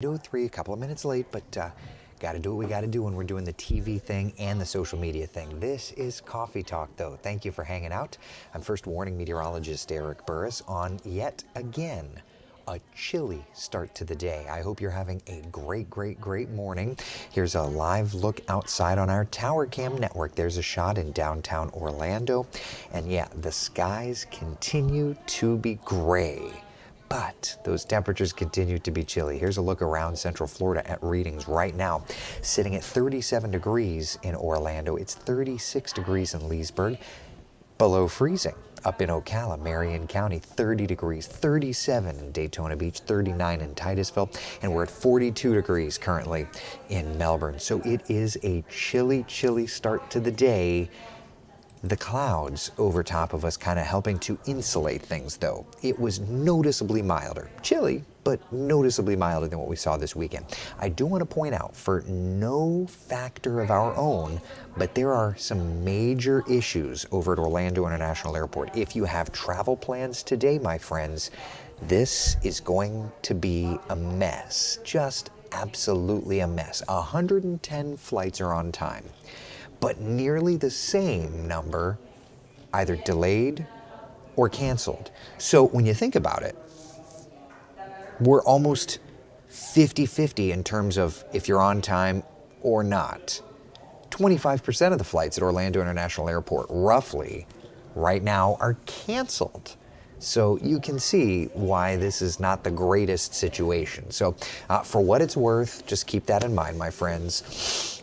8:03, a couple of minutes late, but got to do what we got to do when we're doing the TV thing and the social media thing. This is Coffee Talk, though. Thank you for hanging out. I'm first warning meteorologist Eric Burris on yet again a chilly start to the day. I hope you're having a great morning. Here's a live look outside on our Tower Cam network. There's a shot in downtown Orlando, and yeah, the skies continue to be gray. But those temperatures continue to be chilly. Here's a look around Central Florida at readings right now. Sitting at 37 degrees in Orlando. It's 36 degrees in Leesburg. Below freezing up in Ocala, Marion County, 30 degrees, 37 in Daytona Beach, 39 in Titusville, and we're at 42 degrees currently in Melbourne. So it is a chilly start to the day. The clouds over top of us kind of helping to insulate things, though. It was noticeably milder. Chilly, but noticeably milder than what we saw this weekend. I do want to point out, for no factor of our own, but there are some major issues over at Orlando International Airport. If you have travel plans today, my friends, this is going to be a mess. Just absolutely a mess. 110 flights are on time, but nearly the same number either delayed or canceled. So when you think about it, we're almost 50-50 in terms of if you're on time or not. 25% of the flights at Orlando International Airport, roughly, right now are canceled. So you can see why this is not the greatest situation. So for what it's worth, just keep that in mind, my friends.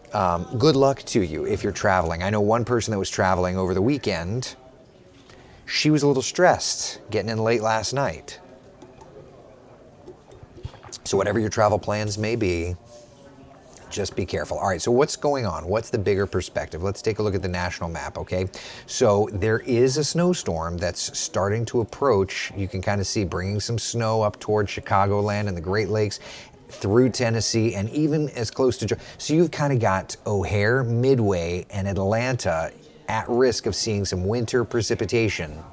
Good luck to you if you're traveling. I know one person that was traveling over the weekend. She was a little stressed getting in late last night. So whatever your travel plans may be, just be careful. All right, so what's going on? What's the bigger perspective? Let's take a look at the national map, okay? So there is a snowstorm that's starting to approach. You can kind of see bringing some snow up towards Chicagoland and the Great Lakes, through Tennessee, and even as close to... So you've kind of got O'Hare, Midway, and Atlanta at risk of seeing some winter precipitation.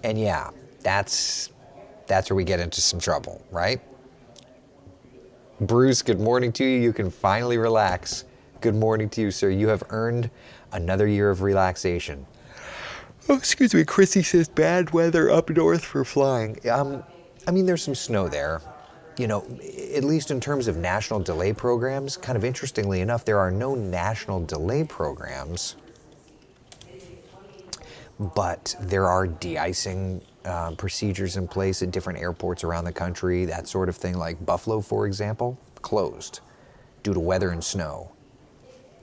And yeah, that's where we get into some trouble, right? Bruce, good morning to you. You can finally relax. Good morning to you, sir. You have earned another year of relaxation. Oh, excuse me. Chrissy says bad weather up north for flying. I mean, there's some snow there. You know, at least in terms of national delay programs, kind of interestingly enough, there are no national delay programs, but there are de-icing procedures in place at different airports around the country, that sort of thing. Like Buffalo, for example, closed due to weather and snow.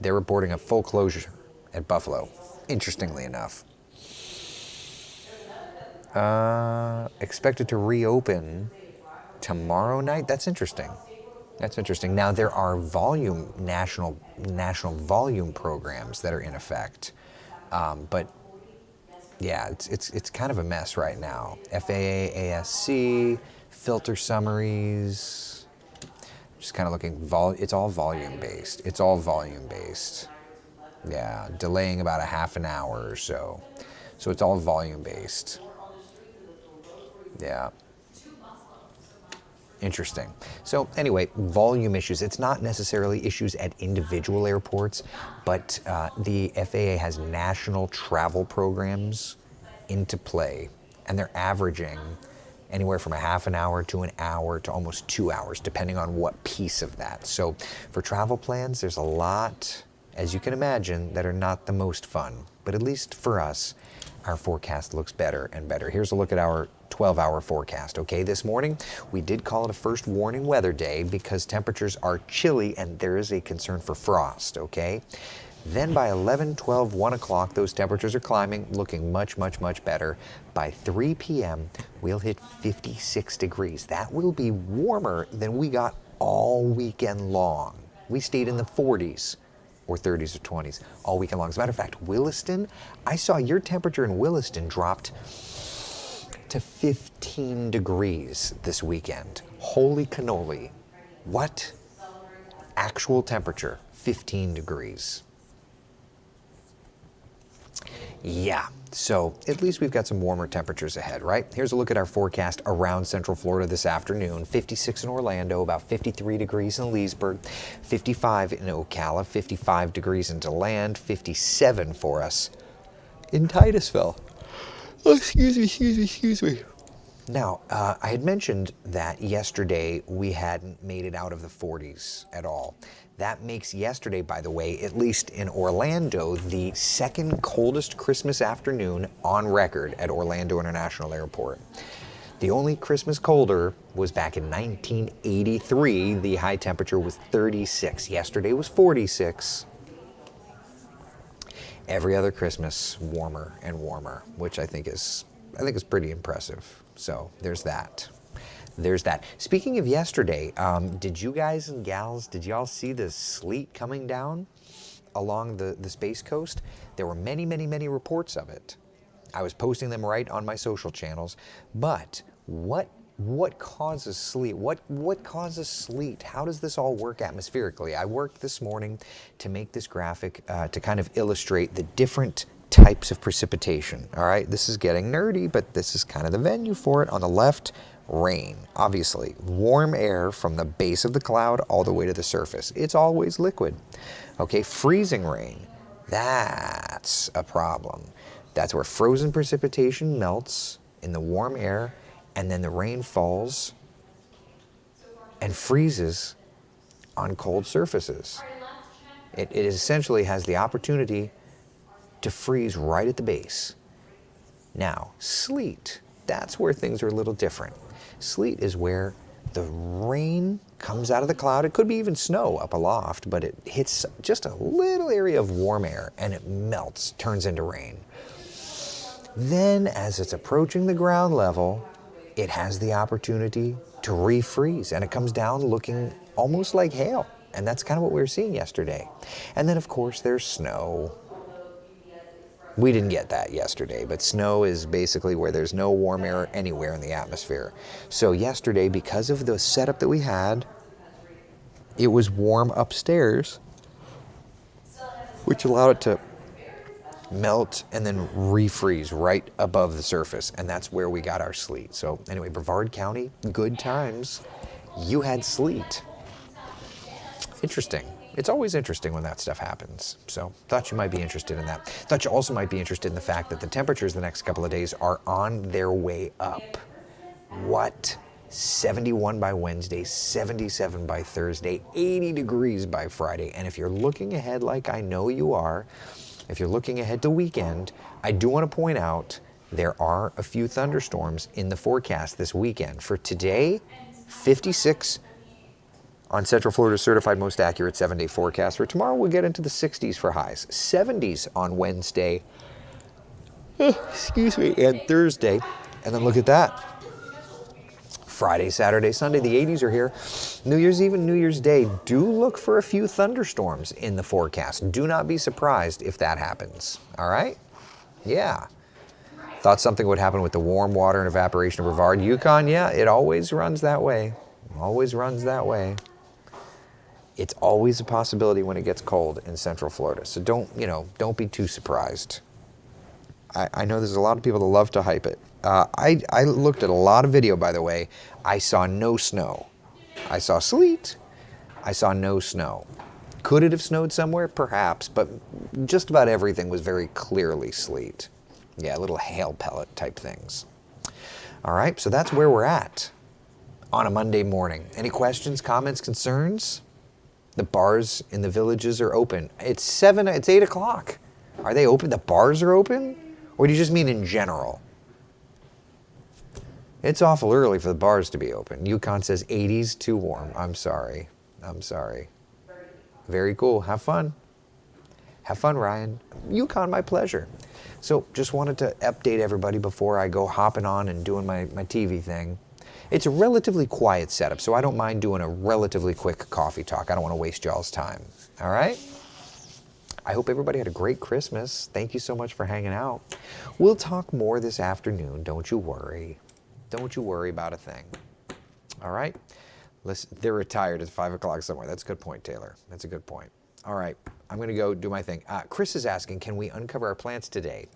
They're reporting a full closure at Buffalo, interestingly enough. Expected to reopen tomorrow night. That's interesting. That's interesting. Now there are national volume programs that are in effect, but yeah, it's kind of a mess right now. FAA, ASC, filter summaries. Just kind of looking. It's all volume based. It's all volume based. Yeah, delaying about a half an hour or so. So it's all volume based. Yeah. Interesting. So anyway, volume issues. It's not necessarily issues at individual airports, but the FAA has national travel programs into play, and they're averaging anywhere from a half an hour to an hour to almost 2 hours, depending on what piece of that. So for travel plans, there's a lot, as you can imagine, that are not the most fun. But at least for us, our forecast looks better and better. Here's a look at our 12-hour forecast. Okay, this morning we did call it a first warning weather day because temperatures are chilly and there is a concern for frost. Okay, then by 11, 12, 1 o'clock, those temperatures are climbing, looking much better. By 3 p.m., we'll hit 56 degrees. That will be warmer than we got all weekend long. We stayed in the 40s. Or 30s or 20s all weekend long. As a matter of fact, Williston, I saw your temperature in Williston dropped to 15 degrees this weekend. Holy cannoli. What? Actual temperature, 15 degrees. Yeah, So at least we've got some warmer temperatures ahead, right? Here's a look at our forecast around Central Florida this afternoon. 56 in Orlando, about 53 degrees in Leesburg, 55 in Ocala, 55 degrees in DeLand, 57 for us in Titusville. Oh, excuse me. Now, I had mentioned that yesterday we hadn't made it out of the 40s at all. That makes yesterday, by the way, at least in Orlando, the second coldest Christmas afternoon on record at Orlando International Airport. The only Christmas colder was back in 1983. The high temperature was 36. Yesterday was 46. Every other Christmas warmer and warmer, which I think is pretty impressive. So there's that. There's that. Speaking of yesterday, did you guys and gals, did y'all see the sleet coming down along the Space Coast? There were many, many, many reports of it. I was posting them right on my social channels. But what causes sleet? What causes sleet? How does this all work atmospherically? I worked this morning to make this graphic to kind of illustrate the different types of precipitation. All right, this is getting nerdy, but this is kind of the venue for it. On the left, rain. Obviously, warm air from the base of the cloud all the way to the surface. It's always liquid. Okay, freezing rain. That's a problem. That's where frozen precipitation melts in the warm air, and then the rain falls and freezes on cold surfaces. It essentially has the opportunity to freeze right at the base. Now, sleet, that's where things are a little different. Sleet is where the rain comes out of the cloud. It could be even snow up aloft, but it hits just a little area of warm air and it melts, turns into rain. Then, as it's approaching the ground level, it has the opportunity to refreeze, and it comes down looking almost like hail. And that's kind of what we were seeing yesterday. And then, of course, there's snow. We didn't get that yesterday, but snow is basically where there's no warm air anywhere in the atmosphere. So yesterday, because of the setup that we had, it was warm upstairs, which allowed it to melt and then refreeze right above the surface. And that's where we got our sleet. So anyway, Brevard County, good times. You had sleet. Interesting. It's always interesting when that stuff happens. So thought you might be interested in that. Thought you also might be interested in the fact that the temperatures the next couple of days are on their way up. What? 71 by Wednesday, 77 by Thursday, 80 degrees by Friday. And if you're looking ahead like I know you are, if you're looking ahead to weekend, I do want to point out there are a few thunderstorms in the forecast this weekend. For today, 56 on Central Florida's certified most accurate 7-day forecast. For tomorrow, we'll get into the 60s for highs. 70s on Wednesday, and Thursday. And then look at that. Friday, Saturday, Sunday, the 80s are here. New Year's Eve and New Year's Day, do look for a few thunderstorms in the forecast. Do not be surprised if that happens. All right? Yeah. Thought something would happen with the warm water and evaporation of Brevard, Yukon. Yeah, it always runs that way. Always runs that way. It's always a possibility when it gets cold in Central Florida. So don't be too surprised. I know there's a lot of people that love to hype it. I looked at a lot of video, by the way. I saw no snow. I saw sleet. I saw no snow. Could it have snowed somewhere? Perhaps, but just about everything was very clearly sleet. Yeah, little hail pellet type things. All right, so that's where we're at on a Monday morning. Any questions, comments, concerns? The bars in the villages are open. It's 8 o'clock. Are they open? The bars are open? Or do you just mean in general? It's awful early for the bars to be open. Yukon says 80s, too warm. I'm sorry. Very cool. Have fun. Have fun, Ryan. Yukon, my pleasure. So just wanted to update everybody before I go hopping on and doing my TV thing. It's a relatively quiet setup, so I don't mind doing a relatively quick coffee talk. I don't want to waste y'all's time. All right? I hope everybody had a great Christmas. Thank you so much for hanging out. We'll talk more this afternoon. Don't you worry. Don't you worry about a thing. All right? Listen, they're retired at 5 o'clock somewhere. That's a good point, Taylor. That's a good point. All right. I'm going to go do my thing. Chris is asking, can we uncover our plants today?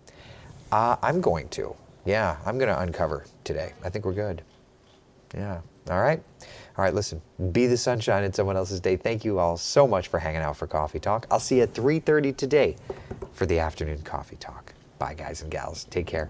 I'm going to. Yeah, I'm going to uncover today. I think we're good. Yeah. All right. All right, listen, be the sunshine in someone else's day. Thank you all so much for hanging out for Coffee Talk. I'll see you at 3:30 today for the afternoon Coffee Talk. Bye, guys and gals. Take care.